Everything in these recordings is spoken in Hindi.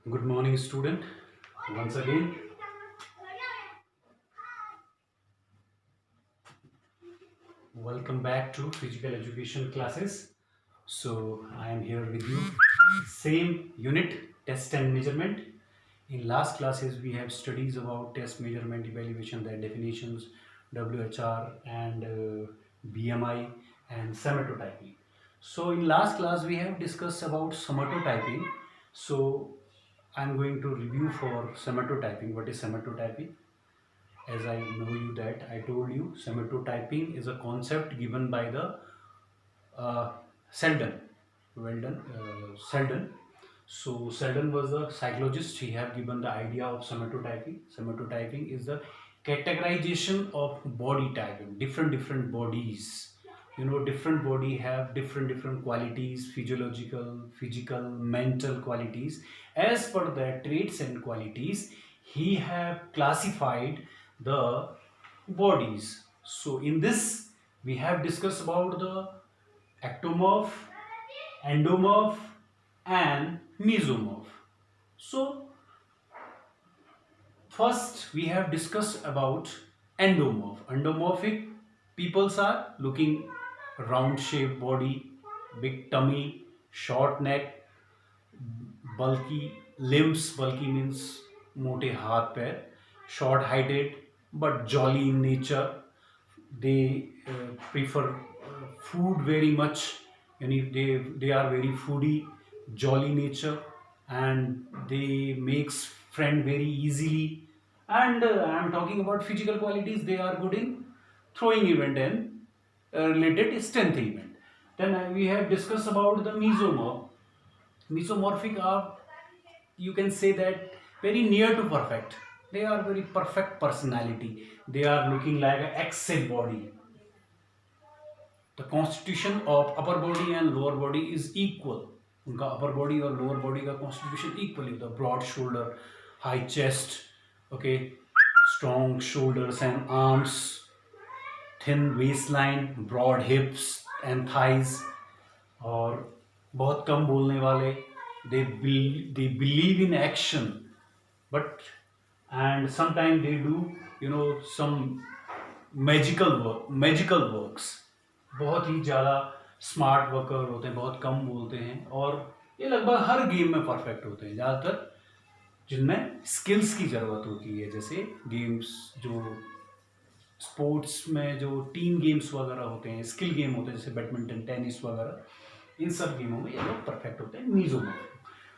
Good morning, student. Once again, welcome back to physical education classes. So, I am here with you. Same unit, test and measurement. In last classes, we have studies about test, measurement, evaluation, their definitions, WHR and BMI and somatotyping. So, in last class, we have discussed about somatotyping. So, I'm going to review for somatotyping. What is somatotyping? As I know you that I told you somatotyping is a concept given by the uh, Selden. Well done, Selden. So Selden was a psychologist. He have given the idea of somatotyping. Somatotyping is the categorization of body type, different bodies. You know, different body have different qualities, physical, mental qualities. As per their traits and qualities, he have classified the bodies. So in this, we have discussed about the ectomorph, endomorph and mesomorph. So first we have discussed about endomorph. Endomorphic peoples are looking round shaped body, big tummy, short neck, bulky limbs. Bulky means मोटे हाथ पैर, short heighted but jolly in nature. They prefer food very much, and if they are very foodie, jolly nature, and they makes friend very easily. And I am talking about physical qualities. They are good in throwing event and related strength event. Then we have discussed about the mesomorph. Mesomorphic are, you can say that, very near to perfect. They are very perfect personality. They are looking like an X-shaped body. The constitution of upper body and lower body is equal. उनका upper body और lower body का constitution equally होता है. Broad shoulder, high chest, okay, strong shoulders and arms, thin waistline, broad hips and thighs. और बहुत कम बोलने वाले. They believe in action, but and sometimes they do, you know, some magical works. बहुत ही ज़्यादा स्मार्ट वर्कर होते हैं, बहुत कम बोलते हैं, और ये लगभग हर गेम में परफेक्ट होते हैं. ज़्यादातर जिनमें स्किल्स की ज़रूरत होती है, जैसे गेम्स, जो स्पोर्ट्स में जो टीम गेम्स वगैरह होते हैं, स्किल गेम होते हैं, जैसे बैडमिंटन, टेनिस वगैरह, इन सब गेमों में ये लोग परफेक्ट होते हैं. मीजोमॉर्फ.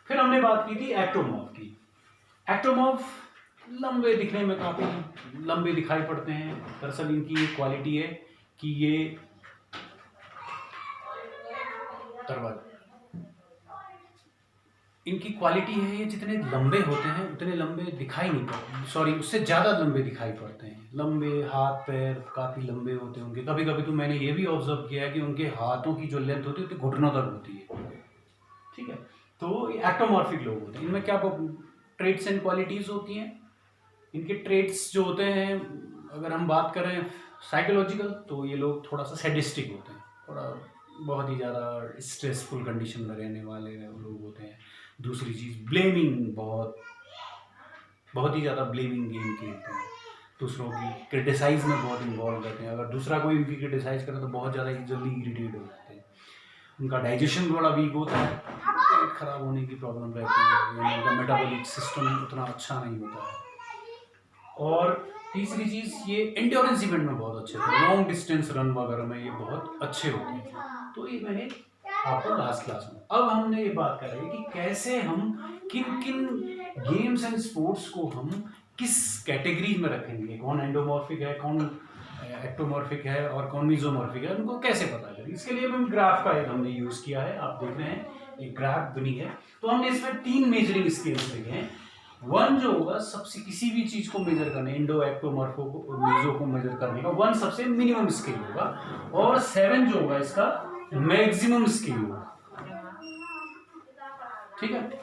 फिर हमने बात की थी एक्टोमॉर्फ की. एक्टोमॉर्फ लंबे दिखने में काफ़ी लंबे दिखाई पड़ते हैं. दरअसल इनकी एक क्वालिटी है कि ये इनकी क्वालिटी है, ये जितने लंबे होते हैं उतने लंबे दिखाई नहीं पड़ते. सॉरी, उससे ज़्यादा लंबे दिखाई पड़ते हैं. लंबे हाथ पैर काफ़ी लंबे होते हैं उनके. कभी कभी तो मैंने ये भी ऑब्जर्व किया है कि उनके हाथों की जो लेंथ होती है तो घुटनों तक होती है. ठीक है. तो एक्टोमॉर्फिक लोग होते हैं. इनमें क्या ट्रेट्स एंड क्वालिटीज़ होती हैं. इनके ट्रेट्स जो होते हैं, अगर हम बात करें साइकोलॉजिकल, तो ये लोग थोड़ा सा सैडिस्टिक होते हैं. थोड़ा बहुत ही ज़्यादा स्ट्रेसफुल कंडीशन में रहने वाले लोग होते हैं. दूसरी चीज़, ब्लेमिंग, बहुत ही ज़्यादा ब्लेमिंग गेम खेलते हैं. दूसरों की क्रिटिसाइज में बहुत इन्वॉल्व रहते हैं. अगर दूसरा कोई उनकी क्रिटिसाइज करे तो बहुत ज़्यादा जल्दी इरिटेट हो जाते हैं. उनका डाइजेशन थोड़ा वीक होता है, पेट खराब होने की प्रॉब्लम रहती है, यानी उनका मेटाबॉलिक सिस्टम उतना अच्छा नहीं होता है. और तीसरी चीज़, ये एंड्योरेंस इवेंट में बहुत अच्छे थे. लॉन्ग डिस्टेंस रन वगैरह में ये बहुत अच्छे होते हैं. तो ये मैंने आपको लास्ट क्लास में. अब हमने ये बात कर रहे हैं कि कैसे हम किन किन गेम्स एंड स्पोर्ट्स को हम किस कैटेगरी में रखेंगे. कौन एंडोमॉर्फिक है, कौन एक्टोमॉर्फिक है और कौन मीजोमॉर्फिक है, उनको कैसे पता करें. इसके लिए हम ग्राफ का एक हमने यूज़ किया है. आप देख रहे हैं एक ग्राफ बनी है. तो हमने इसमें 3 मेजरिंग स्केल्स लिखे हैं. 1 जो होगा सबसे किसी भी चीज़ को मेजर करने, इंडो एक्टोमॉर्फो को, मीजो को मेजर करने का 1 सबसे मिनिमम स्केल होगा, और 7 जो होगा इसका मैक्सिमम स्केल होगा. ठीक है.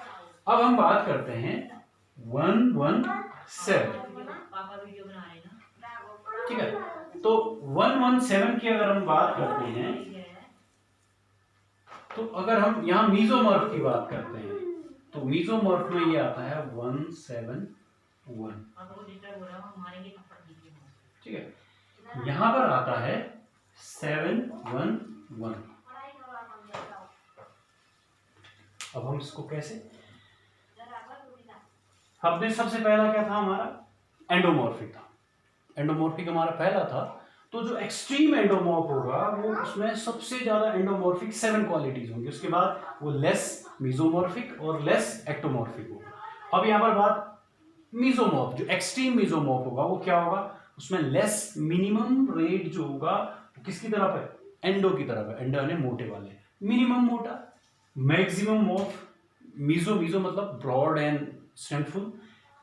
अब हम बात करते हैं 117. ठीक है. तो 117 की अगर हम बात करते हैं, तो अगर हम यहाँ मीजोमॉर्फ की बात करते हैं तो मीजोमॉर्फ में ये आता है 171, ठीक है। यहाँ पर आता है 711। अब हम इसको कैसे, हमने सबसे पहला क्या था हमारा, एंडोमॉर्फिक था। एंडोमॉर्फिक हमारा पहला था। तो जो एक्सट्रीम एंडोमॉर्फ होगा वो उसमें सबसे ज्यादा एंडोमॉर्फिक 7 क्वालिटीज होंगी, उसके बाद वो लेस मीजोमॉर्फिक और लेस एक्टोमॉर्फिक होगा। अब यहाँ पर बात मीजोमॉर्फ, जो एक्सट्रीम मीजोमॉर्फ होगा वो क्या होगा, उसमें लेस मिनिमम रेट जो होगा वो किसकी तरफ है, एंडो की तरफ है। एंडो यानी मोटे वाले, मिनिमम मोटा, मैक्सिमम मॉर्फ, मीजो मतलब broad and strengthful,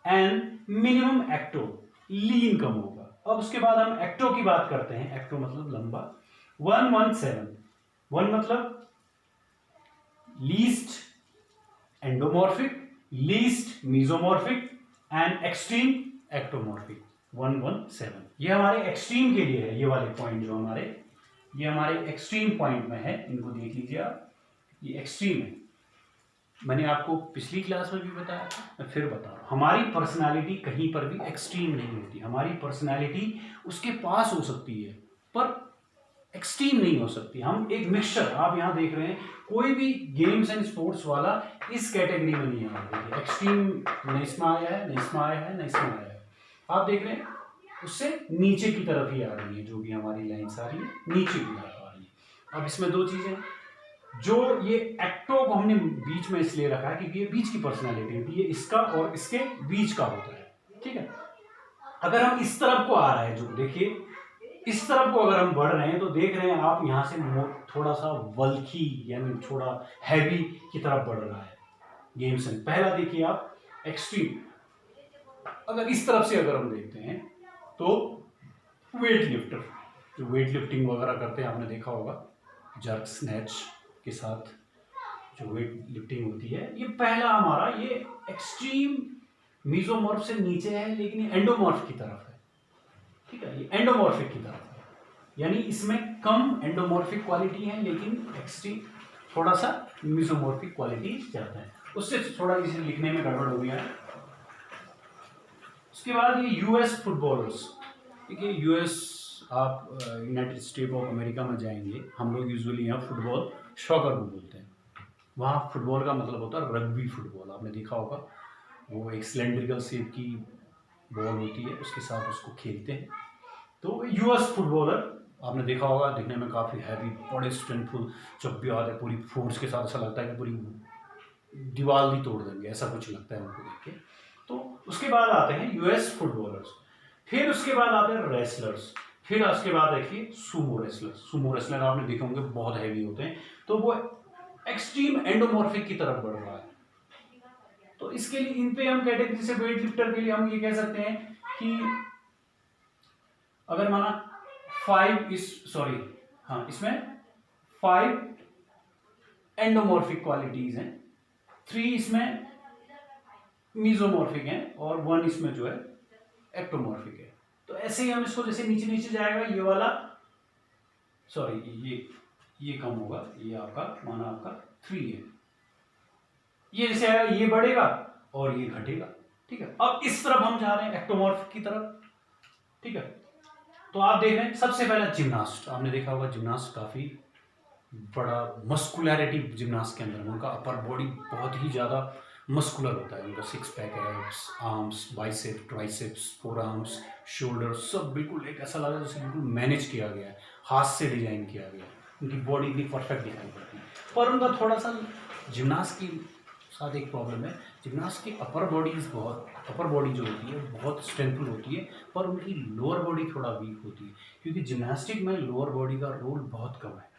and minimum ecto, lean कम होगा। अब उसके बाद हम एक्टो की बात करते हैं। एक्टो मतलब लंबा, 117, 1 मतलब least endomorphic, least mesomorphic and extreme ectomorphic, 117। ये हमारे एक्सट्रीम के लिए है। ये वाले पॉइंट जो हमारे, ये हमारे एक्सट्रीम पॉइंट में है, इनको देख लीजिए आप, ये एक्सट्रीम है। मैंने आपको पिछली क्लास में भी बताया था, मैं फिर बता रहा हूँ, हमारी पर्सनालिटी कहीं पर भी एक्सट्रीम नहीं होती। हमारी पर्सनालिटी उसके पास हो सकती है पर एक्सट्रीम नहीं हो सकती। हम एक मिक्सचर, आप यहाँ देख रहे हैं, कोई भी गेम्स एंड स्पोर्ट्स वाला इस कैटेगरी में नहीं आ रही है। एक्सट्रीम न इसमें आया है, न इसमें आया है, न इसमें आया है। आप देख रहे हैं उससे नीचे की तरफ ही आ रही है, जो भी हमारी लाइन्स आ रही है नीचे की तरफ आ रही है। अब इसमें दो चीजें, जो ये एक्टो को हमने बीच में इसलिए रखा है क्योंकि ये बीच की पर्सनालिटी होती है, इसका और इसके बीच का होता है, ठीक है। अगर हम इस तरफ को आ रहा है, जो देखिए इस तरफ को अगर हम बढ़ रहे हैं तो देख रहे हैं आप यहाँ से थोड़ा सा वल्की यानी थोड़ा हैवी की तरफ बढ़ रहा है गेम्स में। पहला देखिए आप एक्सट्रीम, अगर इस तरफ से अगर हम देखते हैं तो वेट लिफ्टर, जो वेट लिफ्टिंग वगैरह करते हैं आपने देखा होगा, जर्क स्नैच के साथ जो वेट लिफ्टिंग होती है, ये पहला हमारा ये एक्सट्रीम मीजोमॉर्फ से नीचे है, लेकिन ये एंडोमॉर्फ की तरफ है, ठीक है। ये एंडोमॉर्फिक की तरफ है, यानी इसमें कम एंडोमॉर्फिक क्वालिटी है लेकिन एक्सट्रीम थोड़ा सा मीजोमॉर्फिक क्वालिटी ज्यादा है। उससे थोड़ा इसे लिखने में गड़बड़ हो गया है। उसके बाद ये यूएस फुटबॉलर्स, ठीक है। यूएस, आप यूनाइटेड स्टेट ऑफ अमेरिका में जाएंगे, हम लोग यूजुअली यहाँ फुटबॉल शॉकर को बोलते हैं, वहाँ फुटबॉल का मतलब होता है रग्बी फुटबॉल। आपने देखा होगा, वो एक सिलेंड्रिकल शेप की बॉल होती है, उसके साथ उसको खेलते हैं। तो यूएस फुटबॉलर आपने देखा होगा, दिखने में काफ़ी हैवी, बड़े स्ट्रेंथफुल, जब भी आते पूरी फोर्स के साथ, ऐसा लगता है कि पूरी दीवार भी तोड़ देंगे, ऐसा कुछ लगता है उनको देख के। तो उसके बाद आते हैं यूएस फुटबॉलर्स, फिर उसके बाद आते हैं रेसलर्स, फिर उसके बाद देखिए सूमो रेसलर्स। सूमो रेसलर आपने देखे होंगे बहुत हैवी होते हैं, तो वो एक्सट्रीम एंडोमॉर्फिक की तरफ बढ़ रहा है। तो इसके लिए इन पे हम कैटेगरी से वेट लिफ्टर के लिए हम ये कह सकते हैं कि अगर माना 5 इसमें 5 एंडोमॉर्फिक क्वालिटीज हैं, 3 इसमें मीजोमॉर्फिक हैं और 1 इसमें जो है एक्टोमॉर्फिक है। तो ऐसे ही हम इसको जैसे नीचे नीचे जाएगा, ये वाला ये कम होगा, ये आपका माना आपका 3 है, ये जैसे आएगा ये बढ़ेगा और ये घटेगा, ठीक है। अब इस तरफ हम जा रहे हैं एक्टोमॉर्फ की तरफ, ठीक है। तो आप देख रहे हैं सबसे पहला जिम्नास्ट, आपने देखा होगा जिम्नास्ट काफी बड़ा मस्कुलैरिटी जिम्नास्ट के अंदर, उनका अपर बॉडी बहुत ही ज्यादा मस्कुलर होता है, उनका 6 pack abs, arms, biceps, triceps, four arms, shoulder, सब बिल्कुल एक ऐसा लगा जैसे बिल्कुल मैनेज किया गया है, हाथ से डिजाइन किया गया है। उनकी बॉडी इतनी परफेक्ट दिखाई पड़ती है, पर उनका थोड़ा सा जिम्नास्ट की साथ एक प्रॉब्लम है, जिम्नास्ट की अपर बॉडी जो होती है बहुत स्ट्रेंथफुल होती है, पर उनकी लोअर बॉडी थोड़ा वीक होती है, क्योंकि जिम्नास्टिक में लोअर बॉडी का रोल बहुत कम है।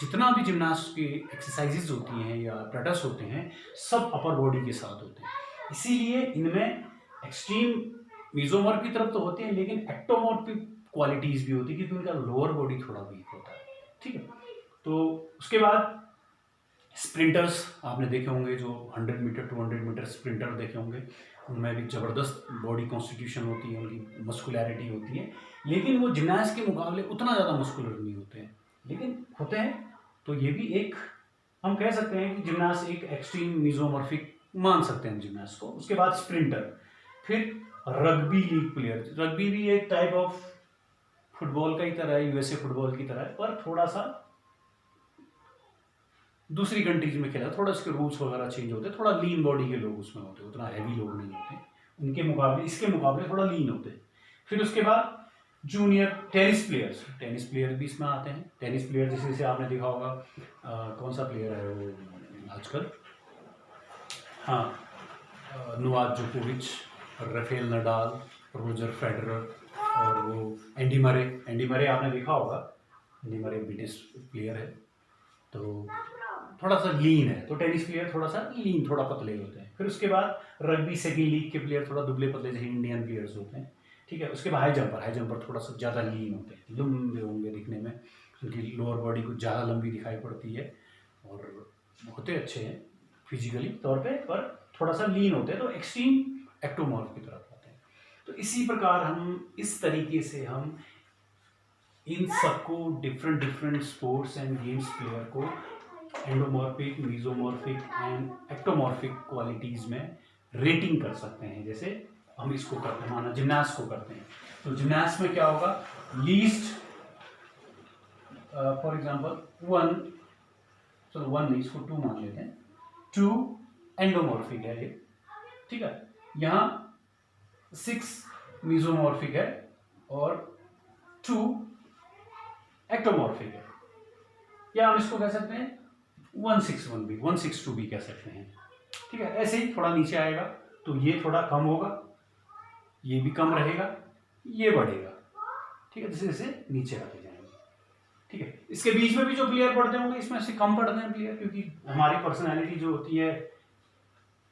जितना भी जिम्नास्ट की एक्सरसाइजेज होती हैं या प्रैक्टिस होते हैं, सब अपर बॉडी के साथ होते हैं, इसीलिए इनमें एक्सट्रीम मीजोमॉर्फ की तरफ तो होते हैं, लेकिन एक्टोमॉर्फिक क्वालिटीज भी होती है क्योंकि उनका लोअर बॉडी थोड़ा वीक होता है, ठीक है। तो उसके बाद स्प्रिंटर्स आपने देखे होंगे, जो 100 मीटर 200 मीटर स्प्रिंटर देखे होंगे, उनमें भी ज़बरदस्त बॉडी कॉन्स्टिट्यूशन होती है, उनकी मस्कुलैरिटी होती है, लेकिन वो जिम्नास्ट के मुकाबले उतना ज़्यादा मस्कुलर नहीं होते हैं, लेकिन होते हैं। तो ये भी एक हम कह सकते हैं कि जिम्नास्ट एक एक्सट्रीम मीजोमॉर्फिक मान सकते हैं जिम्नास्ट को। उसके बाद स्प्रिंटर, फिर रग्बी लीग प्लेयर। रग्बी भी एक टाइप ऑफ फुटबॉल का ही तरह है, यूएसए फुटबॉल की तरह है, पर थोड़ा सा दूसरी कंट्रीज में खेला, थोड़ा इसके रूल्स वगैरह चेंज होते हैं, थोड़ा लीन बॉडी के लोग उसमें होते हैं, उतना हैवी लोग नहीं होते, उनके मुकाबले इसके मुकाबले थोड़ा लीन होते हैं। फिर उसके बाद junior tennis players, tennis player भी इसमें आते हैं। टेनिस प्लेयर जैसे आपने देखा होगा, कौन सा प्लेयर है वो आजकल, हाँ, नोवाक जोकोविच, राफेल नडाल, रोजर फेडरर और वो एंडी मरे। एंडी मरे आपने देखा होगा, एंडी मरे ब्रिटिश प्लेयर है, तो थोड़ा सा लीन है। तो टेनिस प्लेयर थोड़ा सा लीन, थोड़ा पतले होते हैं। फिर उसके बाद रग्बी सेकंड लीग के प्लेयर थोड़ा दुबले पतले जैसे इंडियन प्लेयर्स होते हैं, ठीक है। उसके बाद हाई जंपर थोड़ा सा ज़्यादा लीन होते हैं, लंबे होंगे दिखने में, उनकी लोअर बॉडी कुछ ज़्यादा लंबी दिखाई पड़ती है और होते अच्छे हैं फिजिकली तौर पे, पर थोड़ा सा लीन होते हैं, तो एक्सट्रीम एक्टोमॉर्फ की तरफ आते हैं। तो इसी प्रकार हम इस तरीके से हम इन सबको different different sports and games player को एंडोमॉर्फिक, मीजोमॉर्फिक एंड एक्टोमॉर्फिक क्वालिटीज़ में रेटिंग कर सकते हैं। जैसे हम इसको करते हैं, माना जिम्नास्ट को करते हैं, तो जिम्नास्ट में क्या होगा, लीस्ट फॉर एग्जांपल 1, चलो 1 नहीं, इसको 2 मान लेते हैं, 2 एंडोमॉर्फिक है ये, ठीक है। यहाँ 6 मीजोमॉर्फिक है और 2 एक्टोमॉर्फिक है, या हम इसको कह सकते हैं 161 भी, 162 भी कह सकते हैं, ठीक है। ऐसे ही थोड़ा नीचे आएगा तो ये थोड़ा कम होगा, ये भी कम रहेगा, ये बढ़ेगा, ठीक है, जैसे जैसे नीचे आते जाएंगे, ठीक है। इसके बीच में भी जो प्लेयर पढ़ते होंगे इसमें से कम पढ़ते हैं प्लेयर, क्योंकि हमारी पर्सनैलिटी जो होती है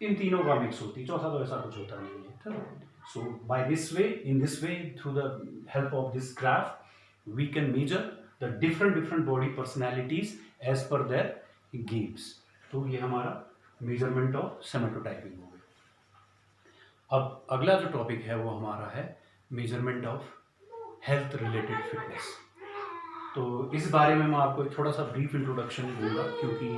इन तीनों का मिक्स होती है, चौथा तो ऐसा कुछ होता नहीं है। So by this way, in this way, through the help of this graph we can measure the different body personalities as per their games. तो ये हमारा मेजरमेंट ऑफ सेमेटोटाइपिंग हो गया। अब अगला जो टॉपिक है वो हमारा है measurement of health related fitness. तो इस बारे में मैं आपको एक थोड़ा सा ब्रीफ इंट्रोडक्शन दूंगा, क्योंकि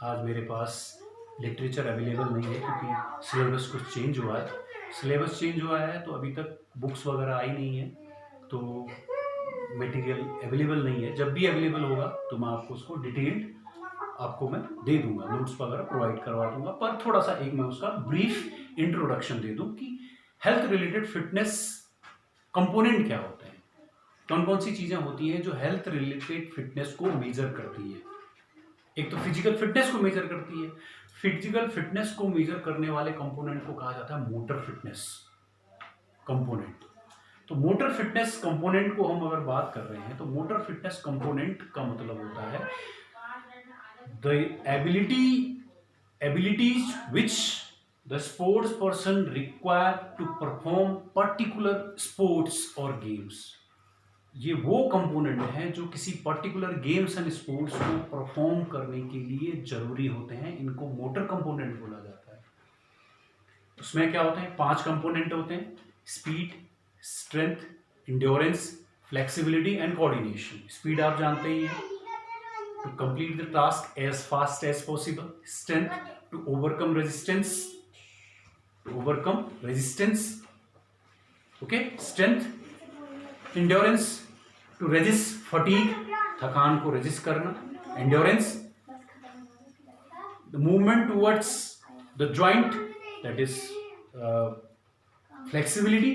आज मेरे पास लिटरेचर अवेलेबल नहीं है, क्योंकि सिलेबस कुछ चेंज हुआ है। सिलेबस चेंज हुआ है तो अभी तक बुक्स वगैरह आई नहीं है, तो मटेरियल अवेलेबल नहीं है। जब भी अवेलेबल होगा तो मैं आपको उसको डिटेल्ड आपको मैं दे दूंगा, नोट्स वगैरह प्रोवाइड करवा दूंगा, पर थोड़ा सा एक मैं उसका ब्रीफ इंट्रोडक्शन दे दूं कि हेल्थ रिलेटेड फिटनेस कंपोनेंट क्या होते हैं, कौन कौन सी चीज़ें होती हैं जो हेल्थ रिलेटेड फिटनेस को मेजर करती है। एक तो फिजिकल फिटनेस को मेजर करती है, फिजिकल फिटनेस को मेजर करने वाले कंपोनेंट को कहा जाता है मोटर फिटनेस कंपोनेंट। तो मोटर फिटनेस कंपोनेंट को हम अगर बात कर रहे हैं तो मोटर फिटनेस कंपोनेंट का मतलब होता है the abilities which the sports person require to perform particular sports or games। ये वो कंपोनेंट हैं जो किसी पर्टिकुलर गेम्स एंड स्पोर्ट्स को परफॉर्म करने के लिए जरूरी होते हैं, इनको मोटर कंपोनेंट बोला जाता है। उसमें क्या होते हैं, 5 कंपोनेंट होते हैं, speed, strength, endurance, flexibility and coordination. Speed आप जानते ही हैं, to complete the task as fast as possible. Strength, to overcome resistance, okay, strength. Endurance, to resist fatigue, थकान को resist करना, endurance. The movement towards the joint, that is flexibility,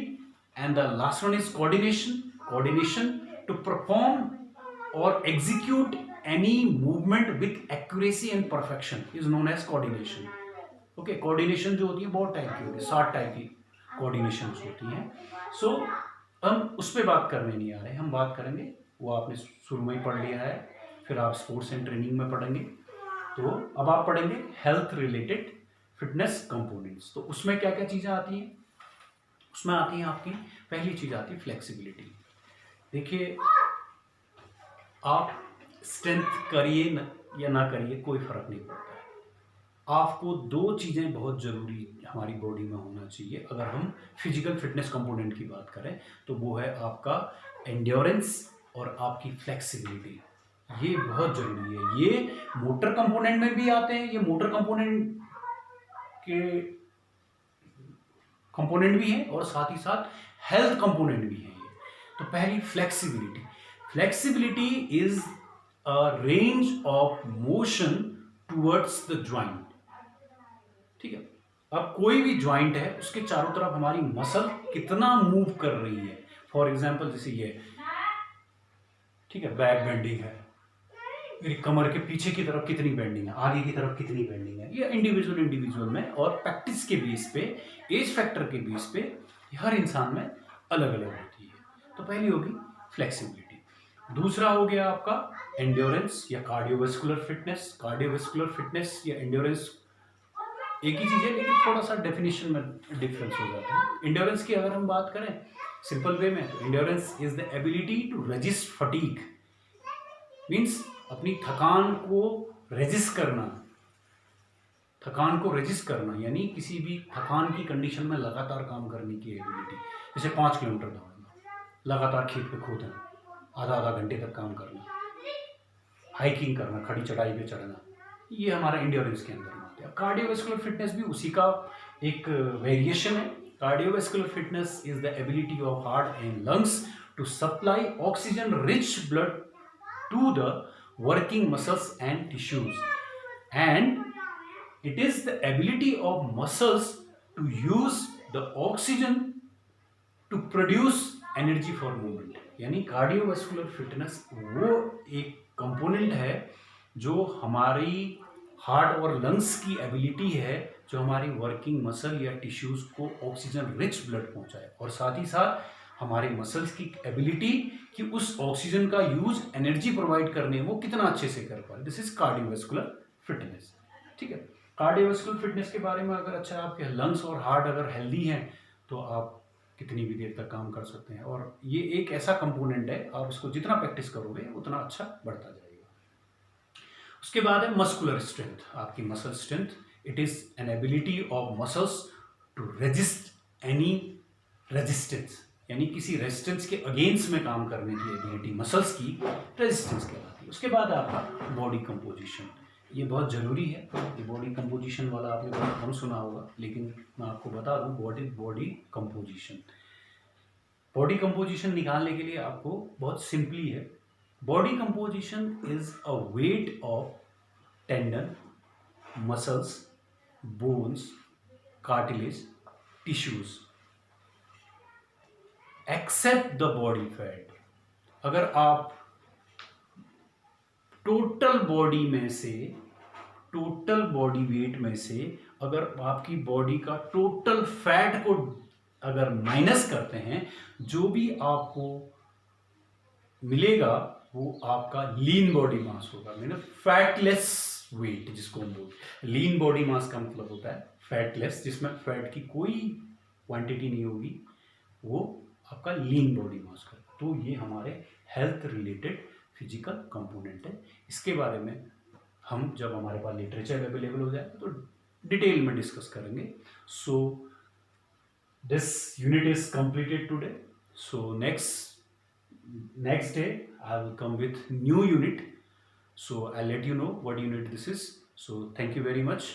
and the last one is coordination to perform or execute any movement with accuracy and perfection is known as coordination। okay, coordination जो होती है बहुत टाइप की होती है, 7 टाइप की कोऑर्डिनेशन होती हैं। सो हम उस पर बात करने नहीं आ रहे, हम बात करेंगे, वो आपने शुरू में ही पढ़ लिया है, फिर आप स्पोर्ट्स एंड ट्रेनिंग में पढ़ेंगे। तो अब आप पढ़ेंगे हेल्थ रिलेटेड फिटनेस कंपोनेंट्स। तो उसमें क्या क्या चीज़ें आती हैं, उसमें आती हैं आपकी पहली चीज़ आती है फ्लेक्सिबिलिटी। देखिए, आप स्ट्रेंथ करिए या ना करिए कोई फर्क नहीं पड़ता है, आपको 2 चीज़ें बहुत ज़रूरी हमारी बॉडी में होना चाहिए। अगर हम फिजिकल फिटनेस कंपोनेंट की बात करें तो वो है आपका एंड्योरेंस और आपकी फ्लेक्सिबिलिटी, ये बहुत जरूरी है। ये मोटर कंपोनेंट में भी आते हैं, ये मोटर कंपोनेंट के कंपोनेंट भी हैं और साथ ही साथ हेल्थ कंपोनेंट भी हैं ये। तो पहली flexibility. Flexibility is a range of motion towards the joint. ठीक है, अब कोई भी ज्वाइंट है उसके चारों तरफ हमारी मसल कितना मूव कर रही है। फॉर एग्जाम्पल जैसे ये, ठीक है, बैक बेंडिंग है, मेरी कमर के पीछे की तरफ कितनी बेंडिंग है, आगे की तरफ कितनी बेंडिंग है, ये इंडिविजुअल में और प्रैक्टिस के बेस पे, एज फैक्टर के बेस पे हर इंसान में अलग अलग होती है। तो पहली होगी फ्लेक्सिबिलिटी। दूसरा हो गया आपका एंड्योरेंस या कार्डियोवास्कुलर फिटनेस। कार्डियोवास्कुलर फिटनेस या एंड्योरेंस एक ही चीज है, लेकिन थोड़ा सा डेफिनेशन में डिफरेंस हो जाता है। एंड्योरेंस की अगर हम बात करें सिंपल वे में, तो endurance is the ability to resist fatigue. Means अपनी थकान को रेजिस्ट करना, थकान को रेजिस्ट करना यानी किसी भी थकान की कंडीशन में लगातार काम करने की एबिलिटी। जैसे 5 किलोमीटर दौड़ना, लगातार खेत पे खोदना, आधा आधा घंटे तक काम करना, हाइकिंग करना, खड़ी चढ़ाई पे चढ़ना, ये हमारा एंड्योरेंस के अंदर में आता है। कार्डियोवास्कुलर फिटनेस भी उसी का एक वेरिएशन है। Cardiovascular fitness is the ability of heart and lungs to supply oxygen rich blood to the working muscles and tissues, and it is the ability of muscles to use the oxygen to produce energy for movement। यानी कार्डियोवास्कुलर फिटनेस वो एक कंपोनेंट है जो हमारी हार्ट और लंग्स की एबिलिटी है, जो हमारी वर्किंग मसल या टिश्यूज को ऑक्सीजन रिच ब्लड पहुंचाए, और साथ ही साथ हमारे मसल्स की एबिलिटी कि उस ऑक्सीजन का यूज एनर्जी प्रोवाइड करने वो कितना अच्छे से कर पाए। This is cardiovascular fitness. ठीक है, कार्डियोवास्कुलर फिटनेस के बारे में अगर अच्छा आपके लंग्स और हार्ट अगर हेल्दी हैं तो आप कितनी भी देर तक काम कर सकते हैं, और ये एक ऐसा कंपोनेंट है आप उसको जितना प्रैक्टिस करोगे उतना अच्छा बढ़ता जाएगा। उसके बाद है मस्कुलर स्ट्रेंथ, आपकी muscle strength. It is an ability of muscles to resist any resistance, यानी किसी रेजिस्टेंस के अगेंस्ट में काम करने की एबिलिटी मसल्स की रेजिस्टेंस कहलाती है। उसके बाद आपका बॉडी कंपोजिशन, ये बहुत ज़रूरी है। ये बॉडी कंपोजिशन वाला आपने बहुत कम सुना होगा, लेकिन मैं आपको बता दूं बॉडी कंपोजिशन। बॉडी कंपोजिशन निकालने के लिए आपको बहुत सिंपली है, body composition is a weight of tendon, muscles, bones, cartilage, tissues except the body fat. अगर आप टोटल बॉडी में से, टोटल बॉडी वेट में से अगर आपकी बॉडी का टोटल फैट को अगर माइनस करते हैं, जो भी आपको मिलेगा वो आपका लीन बॉडी मास होगा, मीन फैटलेस वेट जिसको हम बोलते हैं। लीन बॉडी मास का मतलब होता है फैटलेस, जिसमें फैट की कोई क्वांटिटी नहीं होगी, वो आपका लीन बॉडी मास का। तो ये हमारे हेल्थ रिलेटेड फिजिकल कंपोनेंट है। इसके बारे में हम जब हमारे पास लिटरेचर अवेलेबल हो जाए तो डिटेल में डिस्कस करेंगे। So this unit is completed today. So next day I will come with new unit, so I'll let you know what unit this is. So thank you very much.